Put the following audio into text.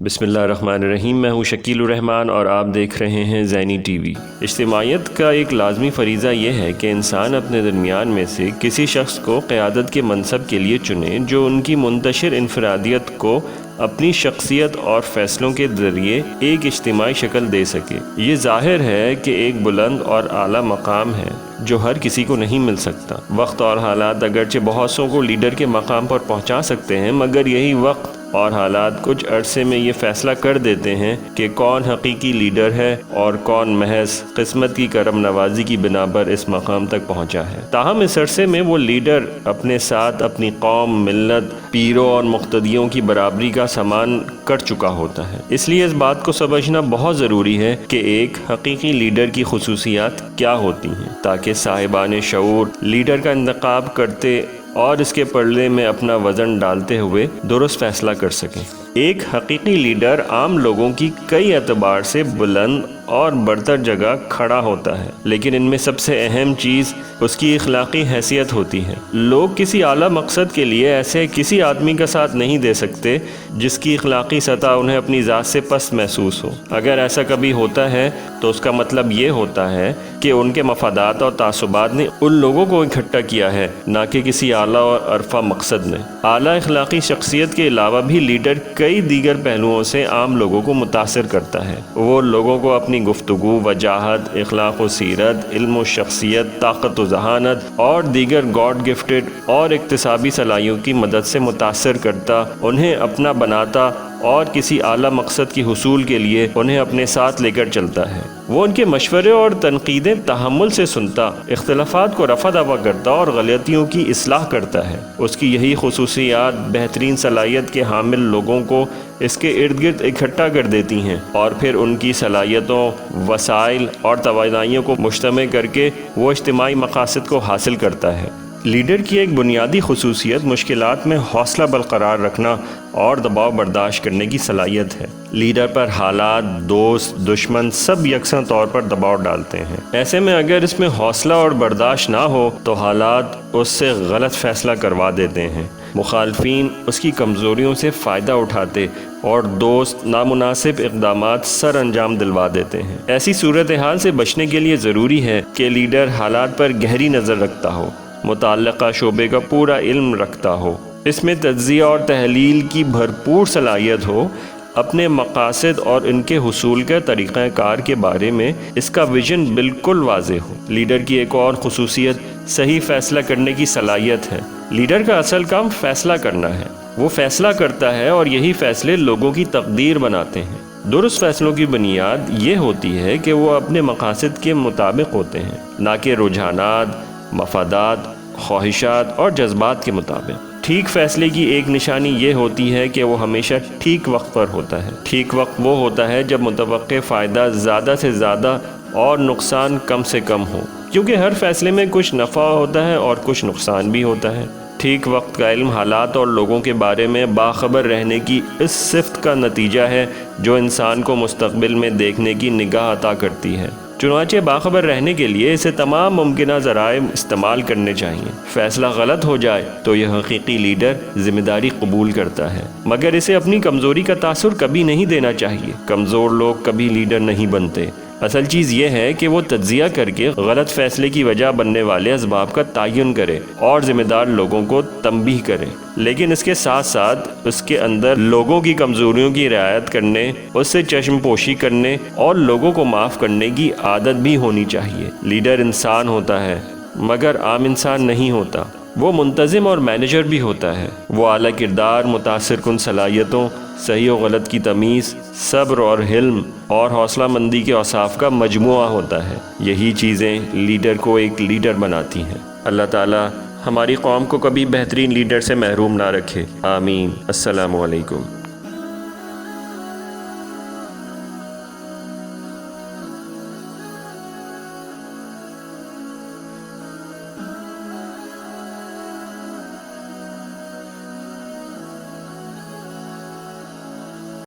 بسم اللہ الرحمن الرحیم۔ میں ہوں شکیل الرحمان اور آپ دیکھ رہے ہیں زینی ٹی وی۔ اجتماعیت کا ایک لازمی فریضہ یہ ہے کہ انسان اپنے درمیان میں سے کسی شخص کو قیادت کے منصب کے لیے چنے جو ان کی منتشر انفرادیت کو اپنی شخصیت اور فیصلوں کے ذریعے ایک اجتماعی شکل دے سکے۔ یہ ظاہر ہے کہ ایک بلند اور اعلیٰ مقام ہے جو ہر کسی کو نہیں مل سکتا۔ وقت اور حالات اگرچہ بہت سو کو لیڈر کے مقام پر پہنچا سکتے ہیں، مگر یہی وقت اور حالات کچھ عرصے میں یہ فیصلہ کر دیتے ہیں کہ کون حقیقی لیڈر ہے اور کون محض قسمت کی کرم نوازی کی بنا پر اس مقام تک پہنچا ہے۔ تاہم اس عرصے میں وہ لیڈر اپنے ساتھ اپنی قوم، ملت، پیروں اور مقتدیوں کی برابری کا سامان کر چکا ہوتا ہے۔ اس لیے اس بات کو سمجھنا بہت ضروری ہے کہ ایک حقیقی لیڈر کی خصوصیات کیا ہوتی ہیں، تاکہ صاحبان شعور لیڈر کا انتخاب کرتے اور اس کے پلڑے میں اپنا وزن ڈالتے ہوئے درست فیصلہ کر سکیں۔ ایک حقیقی لیڈر عام لوگوں کی کئی اعتبار سے بلند اور برتر جگہ کھڑا ہوتا ہے، لیکن ان میں سب سے اہم چیز اس کی اخلاقی حیثیت ہوتی ہے۔ لوگ کسی اعلیٰ مقصد کے لیے ایسے کسی آدمی کا ساتھ نہیں دے سکتے جس کی اخلاقی سطح انہیں اپنی ذات سے پست محسوس ہو۔ اگر ایسا کبھی ہوتا ہے تو اس کا مطلب یہ ہوتا ہے کہ ان کے مفادات اور تعصبات نے ان لوگوں کو اکٹھا کیا ہے، نہ کہ کسی اعلیٰ اور عرفہ مقصد نے۔ اعلیٰ اخلاقی شخصیت کے علاوہ بھی لیڈر کئی دیگر پہلوؤں سے عام لوگوں کو متاثر کرتا ہے۔ وہ لوگوں کو اپنی گفتگو، وجاہت، اخلاق و سیرت، علم و شخصیت، طاقت و ذہانت اور دیگر گاڈ گفٹڈ اور اکتسابی صلاحیتوں کی مدد سے متاثر کرتا، انہیں اپنا بناتا اور کسی اعلیٰ مقصد کی حصول کے لیے انہیں اپنے ساتھ لے کر چلتا ہے۔ وہ ان کے مشورے اور تنقیدیں تحمل سے سنتا، اختلافات کو رفع دفع کرتا اور غلطیوں کی اصلاح کرتا ہے۔ اس کی یہی خصوصیات بہترین صلاحیت کے حامل لوگوں کو اس کے ارد گرد اکٹھا کر دیتی ہیں اور پھر ان کی صلاحیتوں، وسائل اور توانائیوں کو مجتمع کر کے وہ اجتماعی مقاصد کو حاصل کرتا ہے۔ لیڈر کی ایک بنیادی خصوصیت مشکلات میں حوصلہ برقرار رکھنا اور دباؤ برداشت کرنے کی صلاحیت ہے۔ لیڈر پر حالات، دوست، دشمن سب یکساں طور پر دباؤ ڈالتے ہیں۔ ایسے میں اگر اس میں حوصلہ اور برداشت نہ ہو تو حالات اس سے غلط فیصلہ کروا دیتے ہیں، مخالفین اس کی کمزوریوں سے فائدہ اٹھاتے اور دوست نامناسب اقدامات سر انجام دلوا دیتے ہیں۔ ایسی صورتحال سے بچنے کے لیے ضروری ہے کہ لیڈر حالات پر گہری نظر رکھتا ہو، متعلقہ شعبے کا پورا علم رکھتا ہو، اس میں تجزیہ اور تحلیل کی بھرپور صلاحیت ہو، اپنے مقاصد اور ان کے حصول کا طریقہ کار کے بارے میں اس کا ویژن بالکل واضح ہو۔ لیڈر کی ایک اور خصوصیت صحیح فیصلہ کرنے کی صلاحیت ہے۔ لیڈر کا اصل کام فیصلہ کرنا ہے۔ وہ فیصلہ کرتا ہے اور یہی فیصلے لوگوں کی تقدیر بناتے ہیں۔ درست فیصلوں کی بنیاد یہ ہوتی ہے کہ وہ اپنے مقاصد کے مطابق ہوتے ہیں، نہ کہ رجحانات، مفادات، خواہشات اور جذبات کے مطابق۔ ٹھیک فیصلے کی ایک نشانی یہ ہوتی ہے کہ وہ ہمیشہ ٹھیک وقت پر ہوتا ہے۔ ٹھیک وقت وہ ہوتا ہے جب متوقع فائدہ زیادہ سے زیادہ اور نقصان کم سے کم ہو، کیونکہ ہر فیصلے میں کچھ نفع ہوتا ہے اور کچھ نقصان بھی ہوتا ہے۔ ٹھیک وقت کا علم حالات اور لوگوں کے بارے میں باخبر رہنے کی اس صفت کا نتیجہ ہے جو انسان کو مستقبل میں دیکھنے کی نگاہ عطا کرتی ہے۔ چنانچہ باخبر رہنے کے لیے اسے تمام ممکنہ ذرائع استعمال کرنے چاہیے۔ فیصلہ غلط ہو جائے تو یہ حقیقی لیڈر ذمہ داری قبول کرتا ہے، مگر اسے اپنی کمزوری کا تاثر کبھی نہیں دینا چاہیے۔ کمزور لوگ کبھی لیڈر نہیں بنتے۔ اصل چیز یہ ہے کہ وہ تجزیہ کر کے غلط فیصلے کی وجہ بننے والے اسباب کا تعین کرے اور ذمہ دار لوگوں کو تنبیہ کرے، لیکن اس کے ساتھ ساتھ اس کے اندر لوگوں کی کمزوریوں کی رعایت کرنے، اس سے چشم پوشی کرنے اور لوگوں کو معاف کرنے کی عادت بھی ہونی چاہیے۔ لیڈر انسان ہوتا ہے مگر عام انسان نہیں ہوتا۔ وہ منتظم اور مینیجر بھی ہوتا ہے۔ وہ اعلیٰ کردار، متاثر کن صلاحیتوں، صحیح و غلط کی تمیز، صبر اور حلم اور حوصلہ مندی کے اوصاف کا مجموعہ ہوتا ہے۔ یہی چیزیں لیڈر کو ایک لیڈر بناتی ہیں۔ اللہ تعالیٰ ہماری قوم کو کبھی بہترین لیڈر سے محروم نہ رکھے، آمین۔ السلام علیکم۔